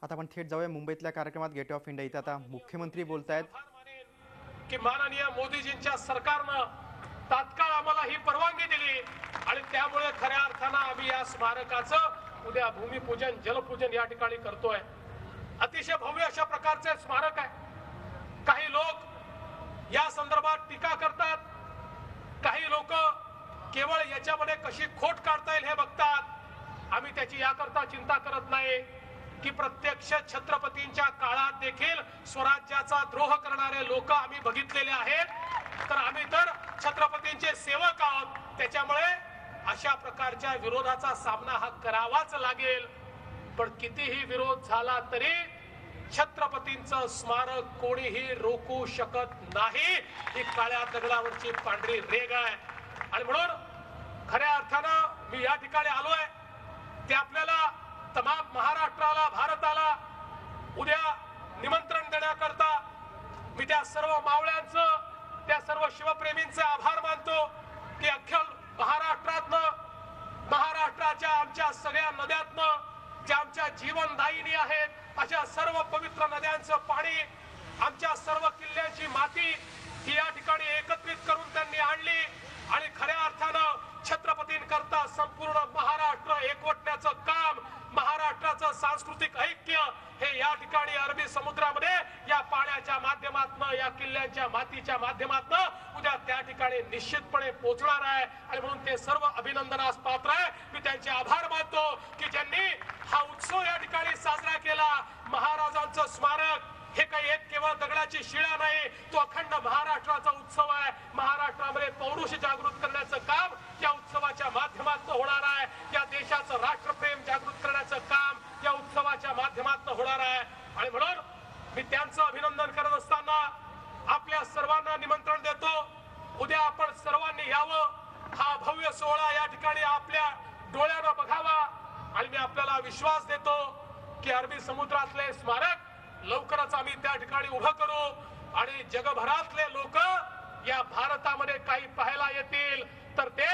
आता आपण थेट जाऊया मुंबईतल्या कार्यक्रमात गेट ऑफ इंडिया इथे आता मुख्यमंत्री बोलतायत की माननीय मोदीजींच्या सरकारने तात्काळ आम्हाला ही परवानगी दिली आणि त्यामुळे खऱ्या अर्थाने आम्ही या स्मारकाचं उद्या भूमिपूजन जलपूजन या ठिकाणी करतोय। अतिशय भव्य अशा प्रकारचे स्मारक आहे। काही लोक या संदर्भात टीका करतात, काही लोक केवळ याच्यामध्ये कशी खोट काढता येईल हे बघतात। आम्ही त्याची याकरता चिंता करत नाही की प्रत्यक्ष छत्रपतींच्या काळात देखील स्वराज्याचा द्रोह करणारे लोक आम्ही बघितलेले आहेत। तर आम्ही तर छत्रपतींचे सेवक आहोत, त्याच्यामुळे अशा प्रकारच्या विरोधाचा सामना हा करावाच लागेल। पण कितीही विरोध झाला तरी छत्रपतींचं स्मारक कोणीही रोखू शकत नाही। ही काळ्या दगडावरची पांढरी रेघ आहे आणि म्हणून खऱ्या अर्थानं मी या ठिकाणी आलोय ते आपल्याला तमाम महाराष्ट्राला भारताला उद्या निमंत्रण देण्याकरता मी त्या सर्व मावळ्यांचं त्या सर्व शिवप्रेमींचे आभार मानतो की अख्ख्या महाराष्ट्राच्या आमच्या सगळ्या नद्यातनं ज्या आमच्या जीवनदायिनी आहेत अशा सर्व पवित्र नद्यांचं पाणी आमच्या सर्व किल्ल्यांची माती ही या ठिकाणी एकत्रित करून त्यांनी आणली आणि खऱ्या अर्थानं छत्रपतींकरता संपूर्ण महाराष्ट्र एकवटण्याचं काम, महाराष्ट्राचं सांस्कृतिक ऐक्य हे या ठिकाणी अरबी समुद्रामध्ये या पाण्याच्या माध्यमातून या किल्ल्यांच्या मातीच्या माध्यमातून उद्या त्या ठिकाणी निश्चितपणे पोहोचणार आहे आणि म्हणून ते सर्व अभिनंदनास पात्र आहे। मी त्यांचे आभार मानतो की ज्यांनी हा उत्सव या ठिकाणी साजरा केला। महाराजांचं स्मारक हे काही एक केवळ दगडाची शिळा नाही, तो अखंड महाराष्ट्राचा उत्सव आहे। महाराष्ट्रामध्ये पौरुष जागृत करण्याचं काम या उत्सवाच्या माध्यमातून होणार आहे। या देशाचं राष्ट्रप्रेम जागृत करण्याचं काम या उत्सवाच्या माध्यमातून होणार आहे आणि म्हणून मी त्यांचं अभिनंदन करत असताना आपल्या सर्वांना निमंत्रण देतो, उद्या आपण सर्वांनी यावं, हा भव्य सोहळा या ठिकाणी आपल्या डोळ्यानं बघावा आणि मी आपल्याला विश्वास देतो की अरबी समुद्रातले स्मारक लवकरच आम्ही त्या ठिकाणी उभं करू आणि जगभरातले लोक या भारतामध्ये काही पाहायला येतील तर ते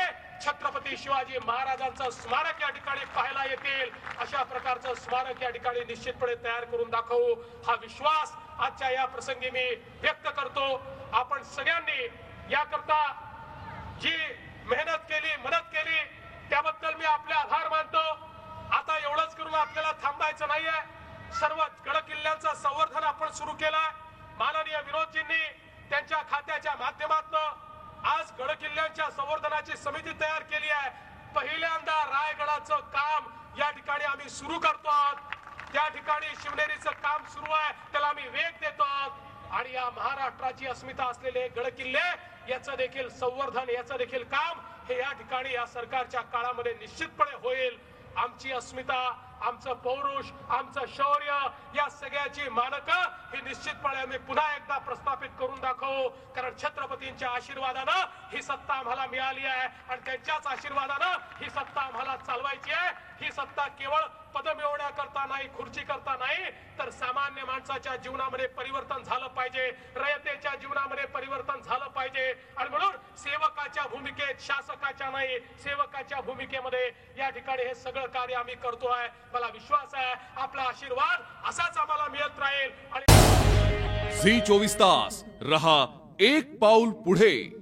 छत्रपती शिवाजी महाराजांचं स्मारक या ठिकाणी पाहायला येतील। अशा प्रकारचं स्मारक या ठिकाणी निश्चितपणे तयार करून दाखवू हा विश्वास आजच्या या प्रसंगी मी व्यक्त करतो। आपण सगळ्यांनी याकरता जी मेहनत केली, मदत केली त्याबद्दल मी आपले आभार मानतो। आता एवढंच करून आपल्याला थांबायचं नाहीये, सर्व गड किल्ल्यांचं संवर्धन आपण सुरू केलंय। माननीय विनोदजींनी त्यांच्या खात्याच्या माध्यमातून आज गड किल्ल्यांच्या संवर्धनाची समिती तयार केली आहे। पहिल्यांदा रायगडाचं काम या ठिकाणी आम्ही सुरू करतो आहोत, त्या ठिकाणी शिवनेरीचं काम सुरू आहे, त्याला आम्ही वेग देतो आहोत आणि या महाराष्ट्राची अस्मिता असलेले गड किल्ले याचं देखील संवर्धन, याचं देखील काम हे या ठिकाणी या सरकारच्या काळामध्ये निश्चितपणे होईल। आमची अस्मिता, आमचं पौरुष, आमचं शौर्य या सगळ्याची मानकं ही निश्चितपणे आम्ही पुन्हा एकदा प्रस्थापित करून दाखवू, कारण छत्रपतींच्या आशीर्वादानं ही सत्ता आम्हाला मिळाली आहे आणि त्यांच्याच आशीर्वादानं ही सत्ता आम्हाला चालवायची आहे। ही सत्ता केवळ पद मिळवण्याकरता नाही, खुर्ची करता नाही, तर सामान्य माणसाच्या जीवनामध्ये परिवर्तन झालं पाहिजे, रयतेच्या जीवनामध्ये परिवर्तन झालं पाहिजे आणि म्हणून सेवकाच्या भूमिकेत, शासकाच्या नाही सेवकाच्या भूमिकेमध्ये या ठिकाणी हे सगळं कार्य आम्ही करतोय। मला विश्वास आहे आपला आशीर्वाद असाच आम्हाला मिळत राहील। झी 24 तास रहा एक पाऊल पुढे।